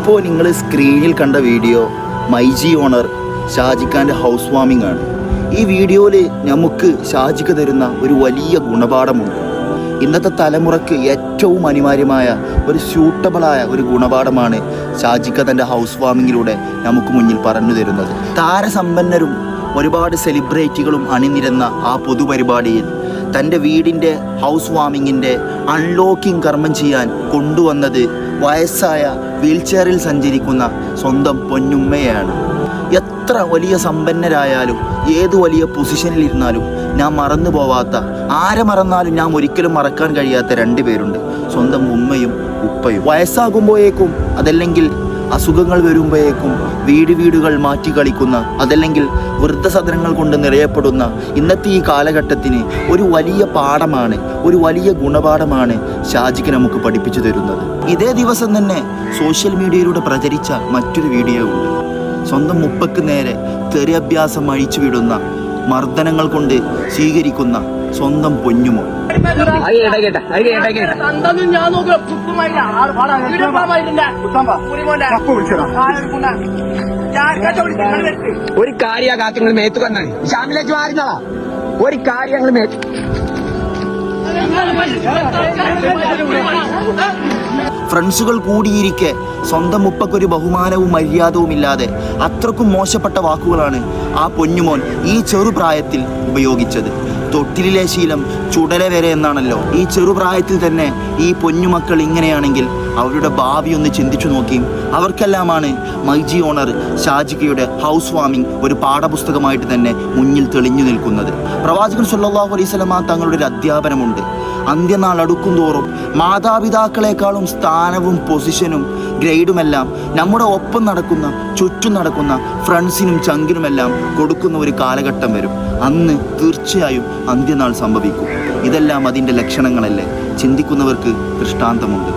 ഇപ്പോൾ നിങ്ങൾ സ്ക്രീനിൽ കണ്ട വീഡിയോ മൈജി ഓണർ ഷാജിഖാൻ്റെ ഹൗസ് വാമിംഗ് ആണ്. ഈ വീഡിയോയിൽ നമുക്ക് ഷാജിഖ് തരുന്ന ഒരു വലിയ ഗുണപാഠമുണ്ട്. ഇന്നത്തെ തലമുറയ്ക്ക് ഏറ്റവും അനിവാര്യമായ ഒരു സ്യൂട്ടബിളായ ഒരു ഗുണപാഠമാണ് ഷാജിഖ് തൻ്റെ ഹൗസ് വാമിങ്ങിലൂടെ നമുക്ക് മുന്നിൽ പറഞ്ഞു തരുന്നത്. താരസമ്പന്നരും ഒരുപാട് സെലിബ്രിറ്റികളും അണിനിരന്ന ആ പൊതുപരിപാടിയിൽ തൻ്റെ വീടിൻ്റെ ഹൗസ് വാമിങ്ങിൻ്റെ അൺലോക്കിംഗ് കർമ്മം ചെയ്യാൻ കൊണ്ടുവന്നത് വയസ്സായ വീൽചെയറിൽ സഞ്ചരിക്കുന്ന സ്വന്തം പൊന്നുമ്മയാണ്. എത്ര വലിയ സമ്പന്നരായാലും ഏത് വലിയ പൊസിഷനിലിരുന്നാലും ഞാൻ മറന്നു പോവാത്ത, ആരെ മറന്നാലും ഞാൻ ഒരിക്കലും മറക്കാൻ കഴിയാത്ത രണ്ട് പേരുണ്ട്, സ്വന്തം ഉമ്മയും ഉപ്പയും. വയസ്സാകുമ്പോഴേക്കും അതല്ലെങ്കിൽ അസുഖങ്ങൾ വരുമ്പോഴേക്കും വീടുകൾ മാറ്റി കളിക്കുന്ന, അതല്ലെങ്കിൽ വൃദ്ധസദനങ്ങൾ കൊണ്ട് നിറയപ്പെടുന്ന ഇന്നത്തെ ഈ കാലഘട്ടത്തിന് ഒരു വലിയ പാഠമാണ്, ഒരു വലിയ ഗുണപാഠമാണ് ഷാജിഖ് നമുക്ക് പഠിപ്പിച്ചു തരുന്നത്. ഇതേ ദിവസം തന്നെ സോഷ്യൽ മീഡിയയിലൂടെ പ്രചരിച്ച മറ്റൊരു വീഡിയോ ഉണ്ട്. സ്വന്തം ഉപ്പയ്ക്ക് നേരെ തെറിയഭ്യാസം അഴിച്ചുവിടുന്ന, മർദ്ദനങ്ങൾ കൊണ്ട് സ്വീകരിക്കുന്ന സ്വന്തം പൊന്നുമോ. ഒരു കാര്യങ്ങൾ മേത്തു കന്നാണ് ഷാമിലേക്ക് മാറുന്നതാ. ഒരു കാര്യങ്ങൾ ഫ്രണ്ട്സുകൾ കൂടിയിരിക്കെ സ്വന്തം ഉപ്പക്കൊരു ബഹുമാനവും മര്യാദവും ഇല്ലാതെ അത്രക്കും മോശപ്പെട്ട വാക്കുകളാണ് ആ പൊന്നുമോൻ ഈ ചെറുപ്രായത്തിൽ ഉപയോഗിച്ചത്. തൊട്ടിലെ ശീലം ചുടല വരെ എന്നാണല്ലോ. ഈ ചെറുപ്രായത്തിൽ തന്നെ ഈ പൊന്നുമക്കൾ ഇങ്ങനെയാണെങ്കിൽ അവരുടെ ഭാവി ഒന്ന് ചിന്തിച്ചു നോക്കിയും. അവർക്കെല്ലാമാണ് മൈജി ഓണർ ഷാജിഖയുടെ ഹൗസ് വാമിംഗ് ഒരു പാഠപുസ്തകമായിട്ട് തന്നെ മുന്നിൽ തെളിഞ്ഞു നിൽക്കുന്നത്. പ്രവാചകൻ സല്ലല്ലാഹു അലൈഹി വസല്ലമ തങ്ങളുടെ ഒരു അധ്യാപനമുണ്ട്. അന്ത്യനാൾ അടുക്കും തോറും മാതാപിതാക്കളെക്കാളും സ്ഥാനവും പൊസിഷനും ഗ്രേഡുമെല്ലാം നമ്മുടെ ഒപ്പം നടക്കുന്ന, ചുറ്റും നടക്കുന്ന ഫ്രണ്ട്സിനും ചങ്കിനുമെല്ലാം കൊടുക്കുന്ന ഒരു കാലഘട്ടം വരും. അന്ന് തീർച്ചയായും അന്ത്യനാൾ സംഭവിക്കും. ഇതെല്ലാം അതിൻ്റെ ലക്ഷണങ്ങളല്ലേ? ചിന്തിക്കുന്നവർക്ക് ദൃഷ്ടാന്തമുണ്ട്.